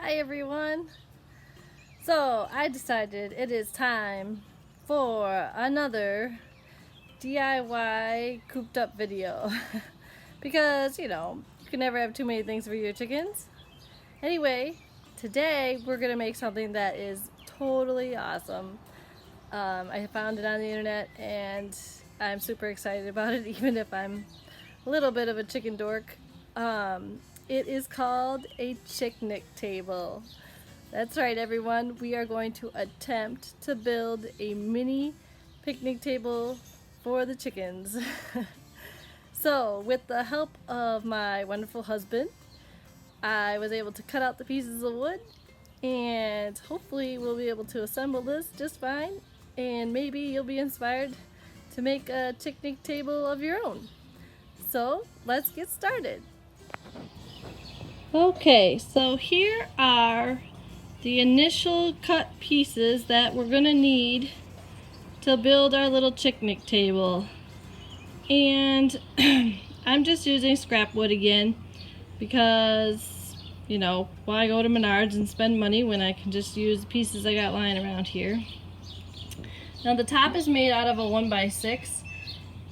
Hi everyone. So I decided it is time for another DIY cooped up video because you can never have too many things for your chickens. Anyway, today we're gonna make something that is totally awesome. I found it on the internet and I'm super excited about it even if I'm a little bit of a chicken dork. It is called a Chicknic table. That's right, everyone. We are going to attempt to build a mini picnic table for the chickens. So, with the help of my wonderful husband, I was able to cut out the pieces of wood, and hopefully we'll be able to assemble this just fine, and maybe you'll be inspired to make a picnic table of your own. So, let's get started. Okay, so here are the initial cut pieces that we're gonna need to build our little Chicknic table. And I'm just using scrap wood again because, why go to Menards and spend money when I can just use the pieces I got lying around here. Now the top is made out of a 1x6,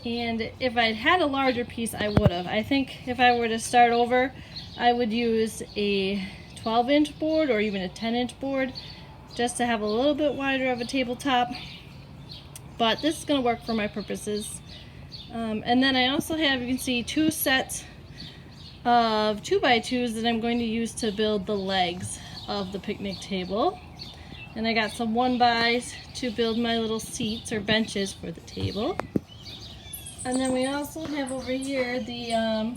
and if I'd had a larger piece I would have. I think if I were to start over I would use a 12-inch board or even a 10-inch board just to have a little bit wider of a tabletop, but this is going to work for my purposes. And then I also have, you can see, two sets of 2x2s that I'm going to use to build the legs of the picnic table, and I got some 1x's to build my little seats or benches for the table. And then we also have over here the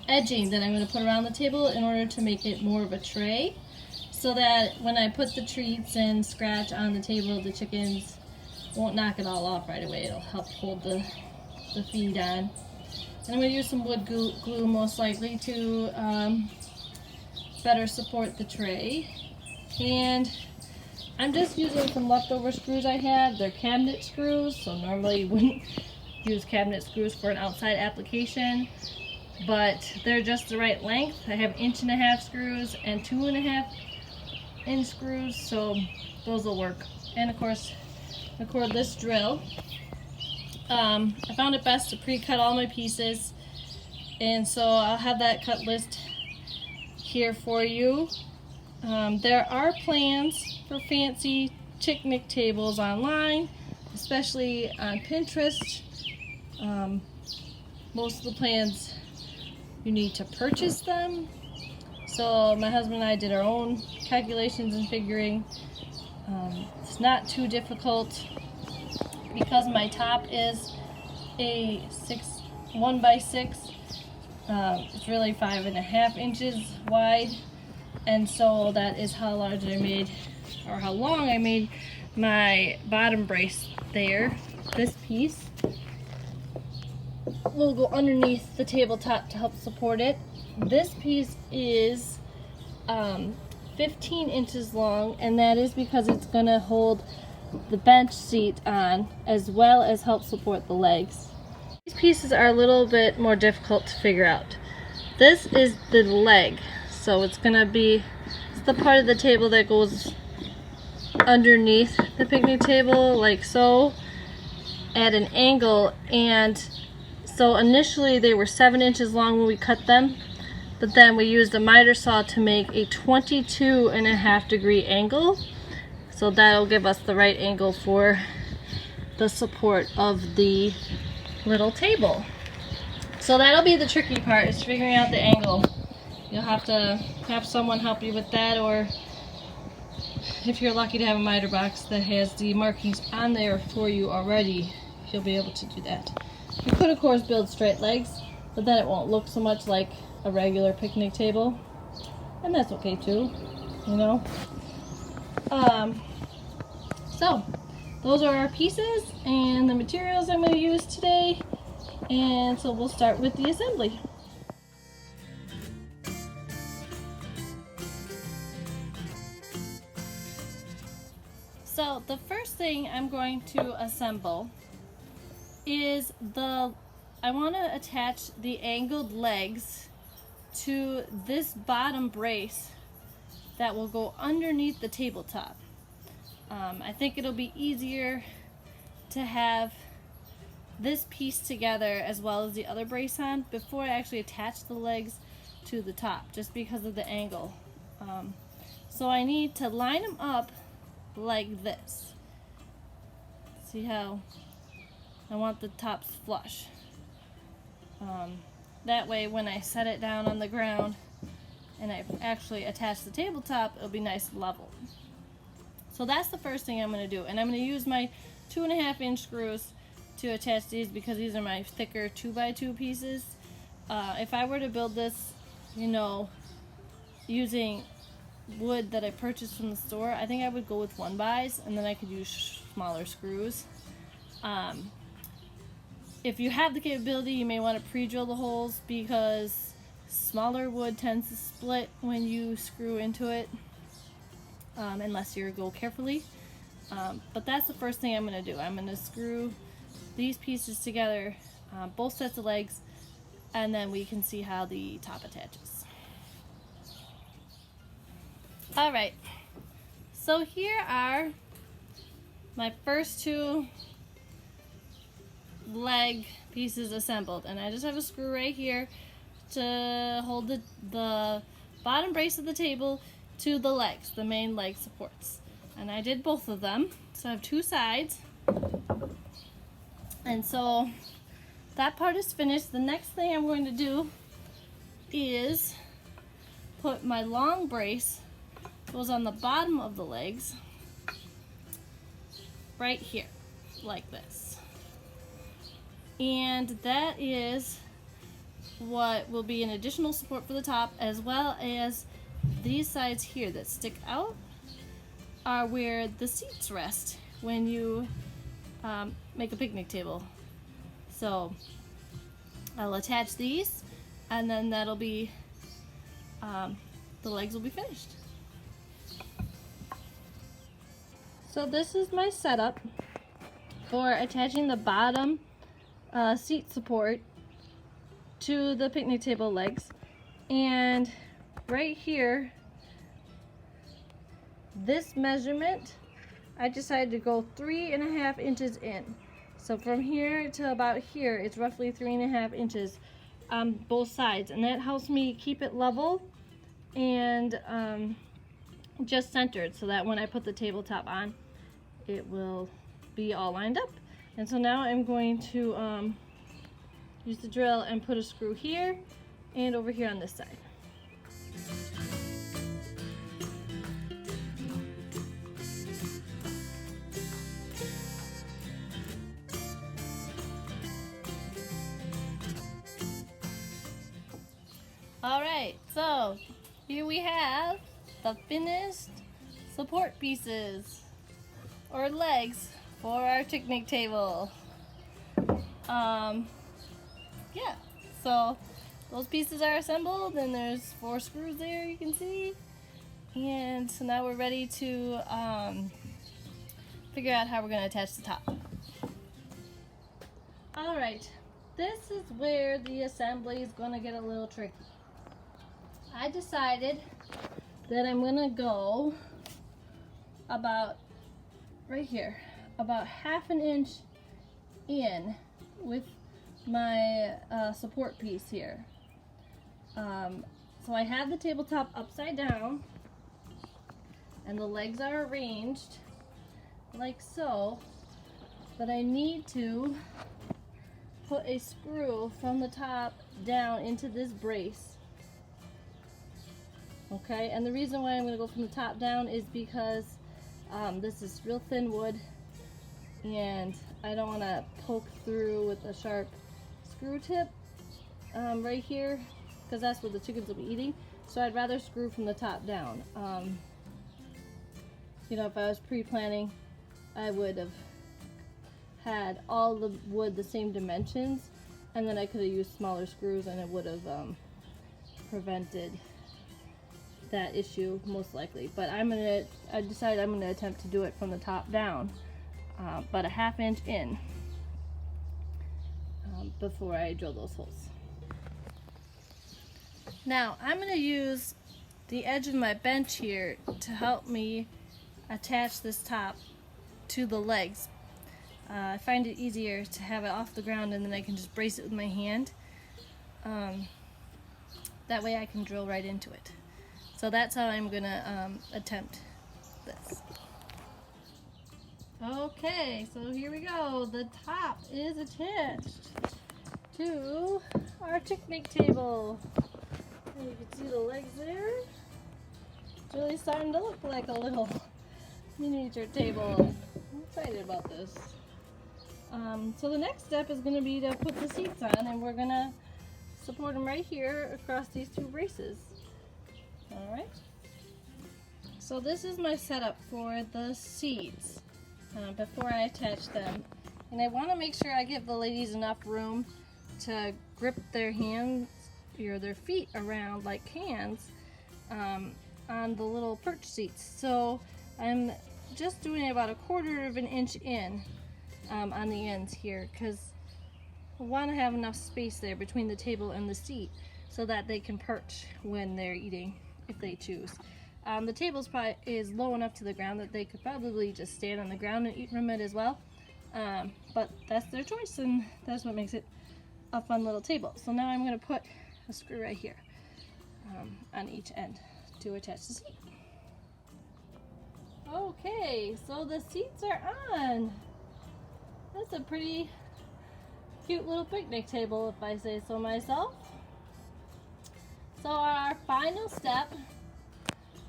edging that I'm going to put around the table in order to make it more of a tray, so that when I put the treats and scratch on the table, the chickens won't knock it all off right away. It'll help hold the feed on. And I'm going to use some wood glue most likely to better support the tray. And I'm just using some leftover screws I had. They're cabinet screws, so normally you wouldn't use cabinet screws for an outside application, but they're just the right length. I have 1.5-inch screws and 2.5-inch screws, so those will work. And of course, the cordless drill. I found it best to pre-cut all my pieces, and so I'll have that cut list here for you. There are plans for fancy Chicknic tables online, especially on Pinterest. Most of the plans you need to purchase them. So my husband and I did our own calculations and figuring. It's not too difficult because my top is a 1x6. It's really 5.5 inches wide, and so that is how large I made, or how long I made my bottom brace there. This piece will go underneath the tabletop to help support it. This piece is 15 inches long, and that is because it's going to hold the bench seat on as well as help support the legs. These pieces are a little bit more difficult to figure out. This is the leg, so it's the part of the table that goes underneath the picnic table, like so, at an angle. And so initially they were 7 inches long when we cut them, but then we used a miter saw to make a 22.5-degree angle, so that'll give us the right angle for the support of the little table. So that'll be the tricky part, is figuring out the angle. You'll have to have someone help you with that, or if you're lucky to have a miter box that has the markings on there for you already, you'll be able to do that. You could of course build straight legs, but then it won't look so much like a regular picnic table, and that's okay too, So those are our pieces and the materials I'm going to use today, and so we'll start with the assembly. So the first thing I'm going to assemble is I want to attach the angled legs to this bottom brace that will go underneath the tabletop. I think it'll be easier to have this piece together as well as the other brace on before I actually attach the legs to the top, just because of the angle. So I need to line them up like this. See how I want the tops flush. That way when I set it down on the ground and I actually attach the tabletop, it'll be nice and level. So that's the first thing I'm going to do, and I'm going to use my 2.5-inch screws to attach these because these are my thicker 2x2 pieces. If I were to build this, you know, using wood that I purchased from the store, I think I would go with 1x, and then I could use smaller screws. If you have the capability, you may want to pre-drill the holes because smaller wood tends to split when you screw into it, unless you go carefully. But that's the first thing I'm going to do. I'm going to screw these pieces together, both sets of legs, and then we can see how the top attaches. Alright, so here are my first two leg pieces assembled, and I just have a screw right here to hold the bottom brace of the table to the legs, the main leg supports. And I did both of them, so I have two sides. And so that part is finished. The next thing I'm going to do is put my long brace, goes on the bottom of the legs, right here, like this. And that is what will be an additional support for the top, as well as these sides here that stick out are where the seats rest when you make a picnic table. So I'll attach these, and then that'll be the legs will be finished. So this is my setup for attaching the bottom seat support to the picnic table legs. And right here, this measurement, I decided to go 3.5 inches in. So from here to about here, it's roughly 3.5 inches on both sides, and that helps me keep it level and just centered, so that when I put the tabletop on, it will be all lined up. And so now I'm going to use the drill and put a screw here and over here on this side. Alright, so here we have the finished support pieces or legs for our Chicknic table. Yeah, so those pieces are assembled, and there's 4 screws there, you can see. And so now we're ready to figure out how we're going to attach the top. Alright, this is where the assembly is going to get a little tricky. I decided that I'm going to go about right here, about 1/2 inch in with my support piece here. So I have the tabletop upside down, and the legs are arranged like so, but I need to put a screw from the top down into this brace. Okay, and the reason why I'm going to go from the top down is because this is real thin wood, and I don't want to poke through with a sharp screw tip right here, because that's what the chickens will be eating. So I'd rather screw from the top down. You know, if I was pre-planning, I would have had all the wood the same dimensions, and then I could have used smaller screws, and it would have prevented that issue most likely. But I decided I'm gonna attempt to do it from the top down, but 1/2 inch in before I drill those holes. Now I'm going to use the edge of my bench here to help me attach this top to the legs. I find it easier to have it off the ground and then I can just brace it with my hand. That way I can drill right into it. So that's how I'm going to attempt this. Okay, so here we go. The top is attached to our Chicknic table. And you can see the legs there. It's really starting to look like a little miniature table. I'm excited about this. So the next step is going to be to put the seats on, and we're going to support them right here across these two braces. Alright. So this is my setup for the seats before I attach them. And I want to make sure I give the ladies enough room to grip their hands or their feet around like hands on the little perch seats. So I'm just doing about 1/4 of an inch in on the ends here, because I want to have enough space there between the table and the seat so that they can perch when they're eating if they choose. The table is low enough to the ground that they could probably just stand on the ground and eat from it as well, but that's their choice, and that's what makes it a fun little table. So now I'm going to put a screw right here on each end to attach the seat. Okay, so the seats are on. That's a pretty cute little picnic table, if I say so myself. So our final step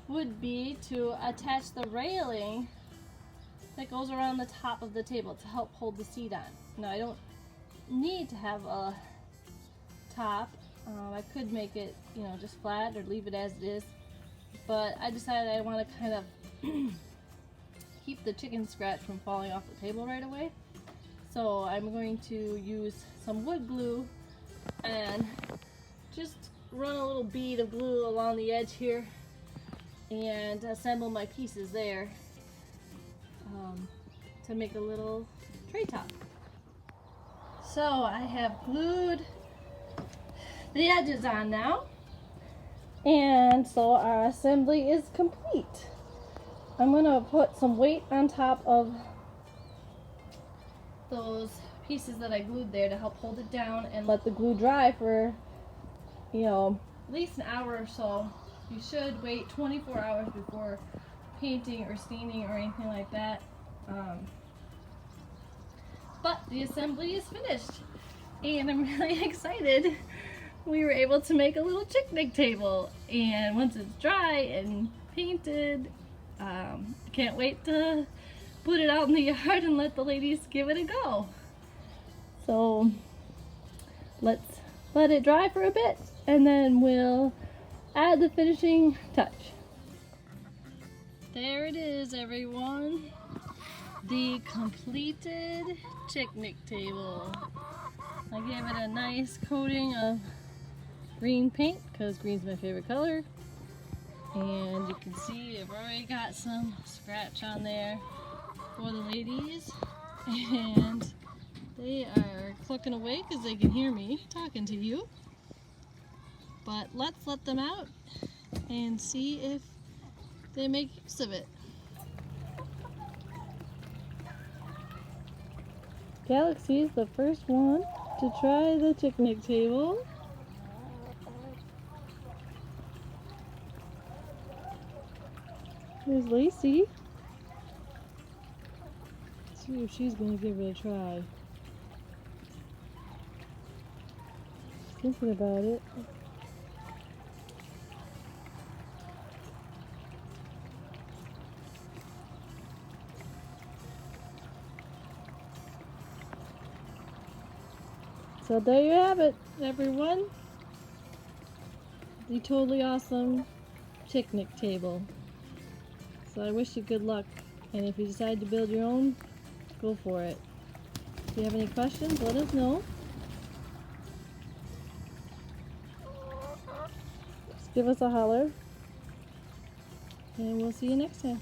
would be to attach the railing that goes around the top of the table to help hold the seat on. Now I don't need to have a top. I could make it, just flat or leave it as it is, but I decided I want to kind of keep the chicken scratch from falling off the table right away. So I'm going to use some wood glue and just run a little bead of glue along the edge here and assemble my pieces there to make a little tray top. So I have glued the edges on now, and so our assembly is complete. I'm going to put some weight on top of those pieces that I glued there to help hold it down and let the glue dry for at least an hour or so. You should wait 24 hours before painting or staining or anything like that. But the assembly is finished and I'm really excited. We were able to make a little Chicknic table, and once it's dry and painted, can't wait to put it out in the yard and let the ladies give it a go. So let's let it dry for a bit and then we'll add the finishing touch. There it is, everyone. The completed Chicknic table. I gave it a nice coating of green paint because green's my favorite color. And you can see I've already got some scratch on there for the ladies. And they are clucking away because they can hear me talking to you. But let's let them out and see if they make use of it. Galaxy is the first one to try the Chicknic table. There's Lacey. Let's see if she's going to give it a try. She's thinking about it. So there you have it, everyone. The totally awesome Chicknic table. So I wish you good luck, and if you decide to build your own, go for it. If you have any questions, let us know. Just give us a holler, and we'll see you next time.